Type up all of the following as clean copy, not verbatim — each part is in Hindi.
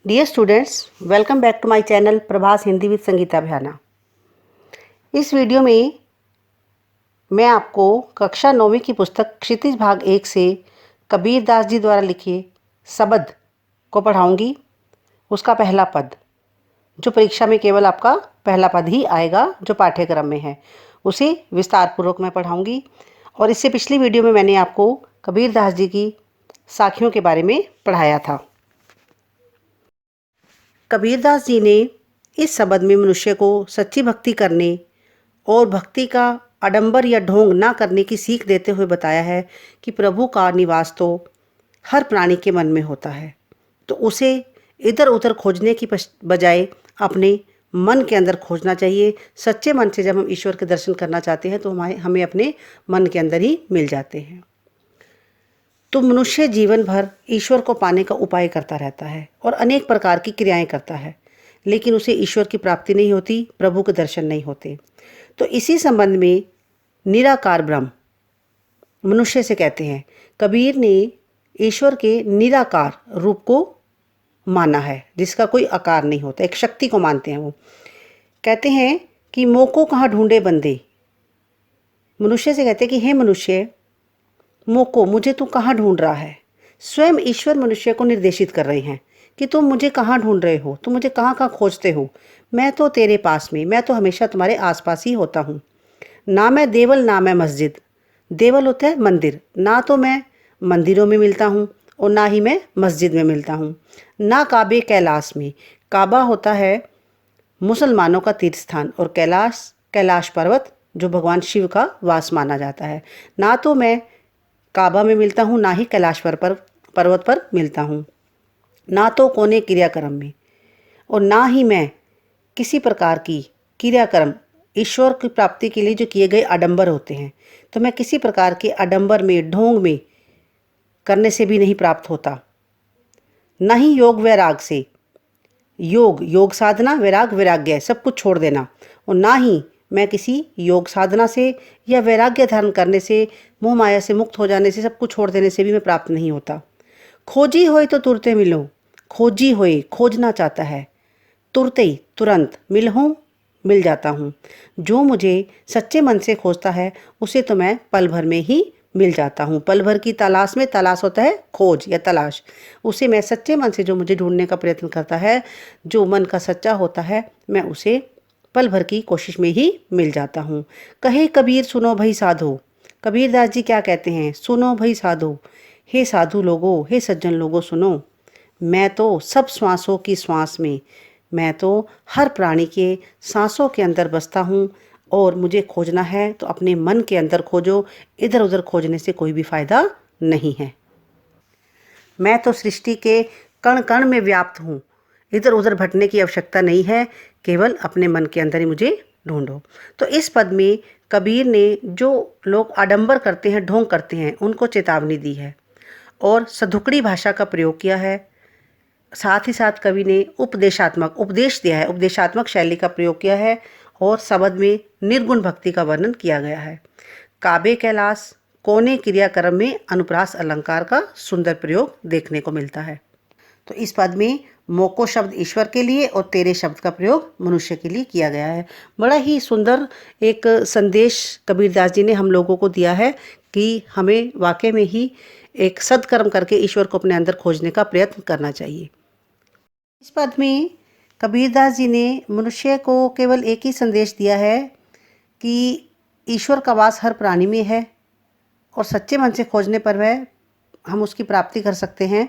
Dear students, welcome back to my channel Prabhas Hindi with Sangeeta Bhyana. इस वीडियो में मैं आपको कक्षा 9वीं की पुस्तक क्षितिज भाग 1 से कबीर दास जी द्वारा लिखे शबद को पढ़ाऊंगी। उसका पहला पद, जो परीक्षा में केवल आपका पहला पद ही आएगा, जो पाठ्यक्रम में है, उसे विस्तार पूर्वक मैं पढ़ाऊंगी। और इससे पिछली वीडियो में मैंने आपको कबीर दास जी की साखियों के बारे में पढ़ाया था। कबीरदास जी ने इस शबद में मनुष्य को सच्ची भक्ति करने और भक्ति का आडंबर या ढोंग ना करने की सीख देते हुए बताया है कि प्रभु का निवास तो हर प्राणी के मन में होता है, तो उसे इधर उधर खोजने की बजाय अपने मन के अंदर खोजना चाहिए। सच्चे मन से जब हम ईश्वर के दर्शन करना चाहते हैं तो हमें अपने मन के अंदर ही मिल जाते हैं। तो मनुष्य जीवन भर ईश्वर को पाने का उपाय करता रहता है और अनेक प्रकार की क्रियाएं करता है, लेकिन उसे ईश्वर की प्राप्ति नहीं होती, प्रभु के दर्शन नहीं होते। तो इसी संबंध में निराकार ब्रह्म मनुष्य से कहते हैं। कबीर ने ईश्वर के निराकार रूप को माना है, जिसका कोई आकार नहीं होता, एक शक्ति को मानते हैं। वो कहते हैं कि मोको कहाँ ढूंढे बंदे। मनुष्य से कहते हैं कि हे मनुष्य, मोको मुझे तू कहाँ ढूंढ रहा है। स्वयं ईश्वर मनुष्य को निर्देशित कर रहे हैं कि तुम मुझे कहाँ ढूंढ रहे हो, तुम मुझे कहाँ कहाँ खोजते हो। मैं तो तेरे पास में, मैं तो हमेशा तुम्हारे आसपास ही होता हूँ। ना मैं देवल ना मैं मस्जिद। देवल होता है मंदिर, ना तो मैं मंदिरों में मिलता हूँ और ना ही मैं मस्जिद में मिलता हूँ। ना काबे कैलाश में। काबा होता है मुसलमानों का तीर्थ स्थान और कैलाश पर्वत जो भगवान शिव का वास माना जाता है। ना तो मैं काबा में मिलता हूँ, ना ही कैलाश पर्वत पर मिलता हूँ। ना तो कोने क्रियाक्रम में, और ना ही मैं किसी प्रकार की क्रियाक्रम ईश्वर की प्राप्ति के लिए जो किए गए आडंबर होते हैं, तो मैं किसी प्रकार के आडंबर में, ढोंग में करने से भी नहीं प्राप्त होता। ना ही योग वैराग से। योग साधना, वैराग वैराग्य, सब कुछ छोड़ देना। और ना ही मैं किसी योग साधना से या वैराग्य धारण करने से, मोह माया से मुक्त हो जाने से, सब कुछ छोड़ देने से भी मैं प्राप्त नहीं होता। खोजी होए तो तुरते मिलो। खोजी होए, खोजना चाहता है, तुरते ही, तुरंत, मिलूँ, मिल जाता हूँ। जो मुझे सच्चे मन से खोजता है उसे तो मैं पल भर में ही मिल जाता हूँ। पल भर की तलाश में, तलाश होता है खोज या तलाश, उसे मैं सच्चे मन से जो मुझे ढूंढने का प्रयत्न करता है, जो मन का सच्चा होता है, मैं उसे पल भर की कोशिश में ही मिल जाता हूँ। कहे कबीर सुनो भई साधो। कबीरदास जी क्या कहते हैं? सुनो भई साधो, हे साधु लोगो, हे सज्जन लोगो सुनो। मैं तो सब श्वासों की श्वास में, मैं तो हर प्राणी के सांसों के अंदर बसता हूँ, और मुझे खोजना है तो अपने मन के अंदर खोजो। इधर उधर खोजने से कोई भी फायदा नहीं है। मैं तो सृष्टि के कण कण में व्याप्त हूँ, इधर उधर भटकने की आवश्यकता नहीं है, केवल अपने मन के अंदर ही मुझे ढूंढो। तो इस पद में कबीर ने जो लोग आडंबर करते हैं, ढोंग करते हैं, उनको चेतावनी दी है और सधुकड़ी भाषा का प्रयोग किया है। साथ ही साथ कवि ने उपदेश दिया है, उपदेशात्मक शैली का प्रयोग किया है, और शबद में निर्गुण भक्ति का वर्णन किया गया है। काबे कैलाश, कोने क्रियाक्रम में अनुप्रास अलंकार का सुंदर प्रयोग देखने को मिलता है। तो इस पद में मोको शब्द ईश्वर के लिए और तेरे शब्द का प्रयोग मनुष्य के लिए किया गया है। बड़ा ही सुंदर एक संदेश कबीरदास जी ने हम लोगों को दिया है कि हमें वाकई में ही एक सत्कर्म करके ईश्वर को अपने अंदर खोजने का प्रयत्न करना चाहिए। इस पद में कबीरदास जी ने मनुष्य को केवल एक ही संदेश दिया है कि ईश्वर का वास हर प्राणी में है और सच्चे मन से खोजने पर हम उसकी प्राप्ति कर सकते हैं।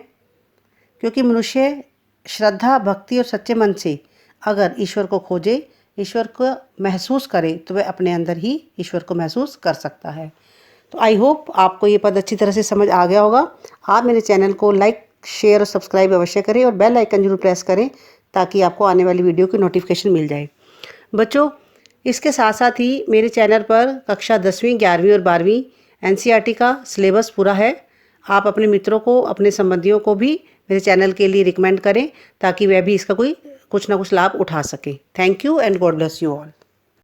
क्योंकि मनुष्य श्रद्धा, भक्ति और सच्चे मन से अगर ईश्वर को खोजे, ईश्वर को महसूस करे, तो वह अपने अंदर ही ईश्वर को महसूस कर सकता है। तो आई होप आपको ये पद अच्छी तरह से समझ आ गया होगा। आप मेरे चैनल को लाइक, शेयर और सब्सक्राइब अवश्य करें और बेल आइकन जरूर प्रेस करें ताकि आपको आने वाली वीडियो की नोटिफिकेशन मिल जाए। बच्चों, इसके साथ साथ ही मेरे चैनल पर कक्षा 10वीं, 11वीं और 12वीं NCERT का सिलेबस पूरा है। आप अपने मित्रों को, अपने संबंधियों को भी मेरे चैनल के लिए रिकमेंड करें ताकि वह भी इसका कुछ ना कुछ लाभ उठा सकें। Thank you and God bless you all.